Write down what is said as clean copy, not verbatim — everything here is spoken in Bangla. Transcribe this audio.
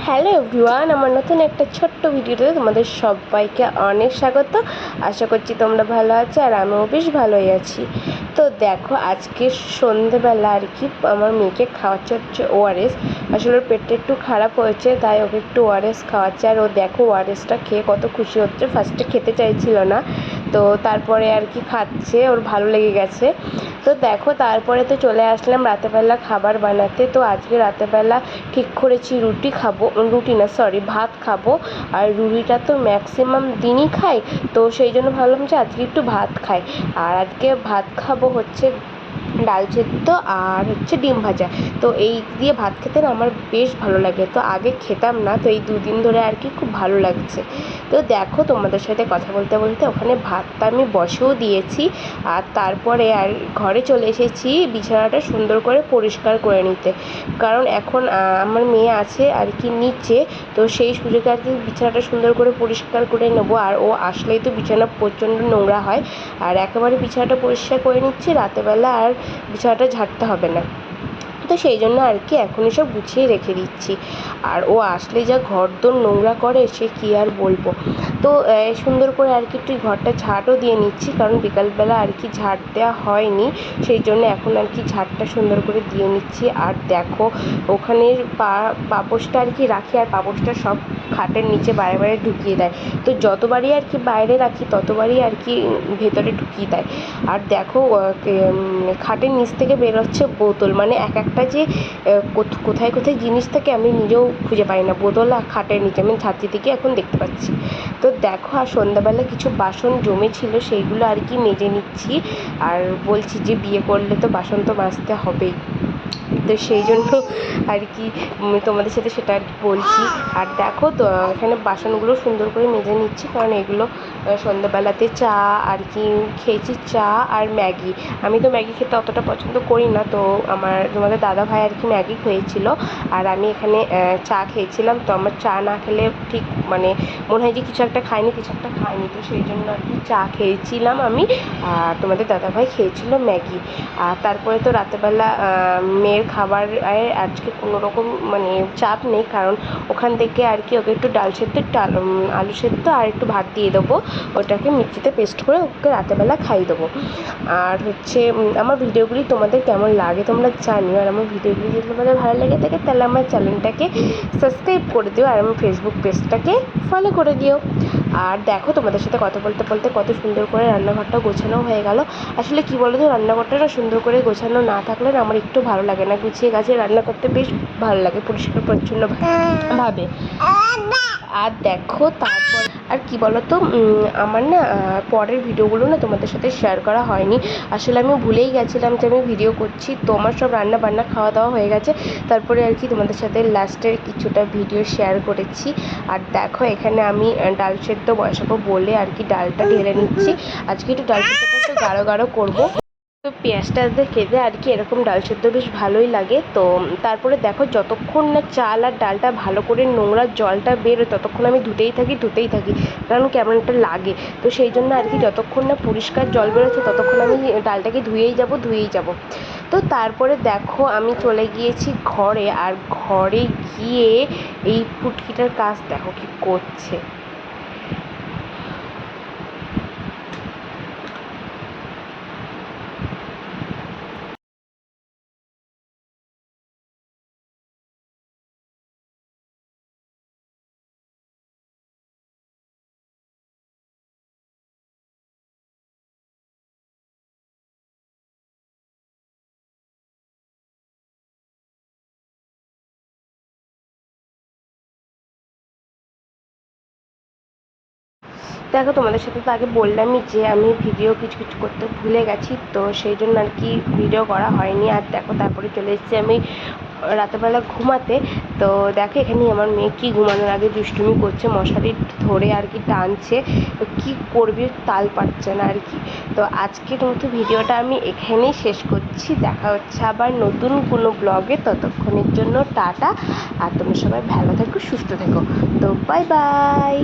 হ্যালো এভরিওয়ান, আমার নতুন একটা ছোট্ট ভিডিওতে তোমাদের সবাইকে অনেক স্বাগত। আশা করছি তোমরা ভালো আছো আর আমিও বেশ ভালোই আছি। তো দেখো, আজকে সন্ধেবেলা আর কি আমার মেয়েকে খাওয়াচ্ছে হচ্ছে ওআরএস। আসলে ওর পেটটা একটু খারাপ হয়েছে, তাই ওকে একটু ওআরএস খাওয়াচ্ছে। আর ও দেখো ওআরএসটা খেয়ে কত খুশি হচ্ছে। ফার্স্টে খেতে চাইছিল না, তো তারপরে আর কি খাচ্ছে, ওর ভালো লেগে গেছে। তো দেখো, তারপরে তো চলে আসলাম রাতেরবেলা খাবার বানাতে। তো আজকে রাতেরবেলা ঠিক করেছি রুটি খাবো, রুটি না সরি ভাত খাবো। আর রুটিটা তো ম্যাক্সিমাম দিনই খাই, তো সেই জন্য ভাবলাম যে আজকে একটু ভাত খাই। আর আজকে ভাত খাবো হচ্ছে ডাল সেদ্ধ আর হচ্ছে ডিম ভাজা। তো এই দিয়ে ভাত খেতে না আমার বেশ ভালো লাগে। তো আগে খেতাম না, তো এই দুদিন ধরে আর কি খুব ভালো লাগছে। তো দেখো, তোমাদের সাথে কথা বলতে বলতে ওখানে ভাতটা আমি বসেও দিয়েছি। আর তারপরে আর ঘরে চলে এসেছি বিছানাটা সুন্দর করে পরিষ্কার করে নিতে। কারণ এখন আমার মেয়ে আছে আর কি নিচে, তো সেই সুযোগে আর কি বিছানাটা সুন্দর করে পরিষ্কার করে নেবো। আর ও আসলেই তো বিছানা প্রচণ্ড নোংরা হয়। আর একেবারে বিছানাটা পরিষ্কার করে নিচ্ছি, রাতেরবেলা আর বিছানাটা ঝাড়তে হবে না। তো সেই জন্য আর কি এখনই সব গুছিয়ে রেখে দিচ্ছি। আর ও আসলে যা ঘরদোর নোংরা করে সে কী আর বলবো। তো সুন্দর করে আর কি একটু ঘরটা ঝাঁটও দিয়ে নিচ্ছি, কারণ বিকালবেলা আর কি ঝাঁট দেওয়া হয়নি, সেই জন্য এখন আর কি ঝাঁটটা সুন্দর করে দিয়ে নিচ্ছি। আর দেখো, ওখানে পাপোশটা আর কি রাখি, আর পাপোশটা সব খাটের নিচে বাইরে বাইরে ঢুকিয়ে দেয়। তো যতবারই আর কি বাইরে রাখি ততবারই আর কি ভেতরে ঢুকিয়ে দেয়। আর দেখো, খাটের নিচ থেকে বেরোচ্ছে বোতল, মানে এক একটা যে কোথায় কোথায় জিনিস থাকে আমি নিজেও খুঁজে পাই না। বোতল আর খাটের নিচে আমি ঝাঁচি থেকে এখন দেখতে পাচ্ছি। তো দেখো, আর সন্ধ্যাবেলা কিছু বাসন জমেছিল, সেইগুলো আর কি মেজে নিচ্ছি। আর বলছি যে বিয়ে করলে তো বাসন তো মাজতে হবেই, তো সেই জন্য আর কি তোমাদের সাথে সেটা আর কি বলছি। আর দেখো, তো এখানে বাসনগুলো সুন্দর করে মেজে নিচ্ছি, কারণ এগুলো সন্ধ্যাবেলাতে চা আর কি খেয়েছি, চা আর ম্যাগি। আমি তো ম্যাগি খেতে অতটা পছন্দ করি না, তো তোমাদের দাদা ভাই আর কি ম্যাগি খেয়েছিল আর আমি এখানে চা খেয়েছিলাম। তো আমার চা না খেলে ঠিক মানে মনে হয় যে কিছু একটা খাইনি, তো সেই জন্য আর কি চা খেয়েছিলাম আমি, আর তোমাদের দাদা ভাই খেয়েছিল ম্যাগি। আর তারপরে তো রাতেরবেলা মেয়ের খাবার আজকে কোনো রকম মানে চাপ নেই, কারণ ওখান থেকে আর কি ওকে একটু ডাল সেদ্ধ, একটু আলু সেদ্ধ আর একটু ভাত দিয়ে দেবো। ওটাকে মিক্সিতে পেস্ট করে ওকে রাতেরবেলা খাইয়ে দেবো। আর হচ্ছে আমার ভিডিওগুলি তোমাদের কেমন লাগে তোমরা জানিও। আর আমার ভিডিওগুলি যদি তোমাদের ভালো লেগে থাকে তাহলে আমার চ্যানেলটাকে সাবস্ক্রাইব করে দিও, আর আমার ফেসবুক পেজটাকে ফলো করে দিও। আর দেখো, তোমাদের সাথে কথা বলতে বলতে কত সুন্দর করে রান্নাঘরটা গোছানো হয়ে গেল। আসলে কি বলো তো, রান্নাঘরটা না সুন্দর করে গোছানো না থাকলে না আমার একটু ভালো লাগে না। গুছিয়ে গাছিয়ে রান্না করতে বেশ ভালো লাগে, পরিষ্কার পরিচ্ছন্ন ভাবে। আর দেখো, তারপর আর কি বলো তো, আমার না পরের ভিডিওগুলো না তোমাদের সাথে শেয়ার করা হয়নি। আসলে আমি ভুলেই গেছিলাম যে আমি ভিডিও করছি। তো আমার সব রান্না বান্না খাওয়া দাওয়া হয়ে গেছে, তারপরে আর কি তোমাদের সাথে লাস্টের কিছুটা ভিডিও শেয়ার করেছি। আর দেখো, এখানে আমি ডাল সেদ্ধ বসাবো বলে আর কি ডালটা ঢেলে নিচ্ছি। আজকে একটু ডাল সেদ্ধটা একটু গাঢ় গাঢ় করবো। তো পেঁয়াজটা খেতে আর কি এরকম ডাল সেদ্ধ বেশ ভালোই লাগে। তো তারপরে দেখো, যতক্ষণ না চাল আর ডালটা ভালো করে নোংরা জলটা বেরোয় ততক্ষণ আমি ধুতেই থাকি, কারণ কেমন একটা লাগে। তো সেই জন্য আর কি যতক্ষণ না পরিষ্কার জল বেরোচ্ছে ততক্ষণ আমি ডালটাকে ধুয়েই যাব। তো তারপরে দেখো, আমি চলে গিয়েছি ঘরে। আর ঘরে গিয়ে এই পুটকিটার কাজ দেখো কি করছে। দেখো, তোমাদের সাথে তো আগে বললামই যে আমি ভিডিও কিছু কিছু করতে ভুলে গেছি, তো সেই জন্য আর কি ভিডিও করা হয়নি। আর দেখো, তারপরে চলে এসেছি আমি রাতেরবেলা ঘুমাতে। তো দেখো, এখানে আমার মেয়ে কি ঘুমানোর আগে দুষ্টুমি করছে, মশারি ধরে আর কি টানছে, তো কী করবে তাল পাচ্ছে না আর কি। তো আজকের মতো ভিডিওটা আমি এখানেই শেষ করছি। দেখা হচ্ছে আবার নতুন কোনো ব্লগে, ততক্ষণের জন্য টাটা। আর তোমরা সবাই ভালো থেকো, সুস্থ থেকো। তো বাই বাই।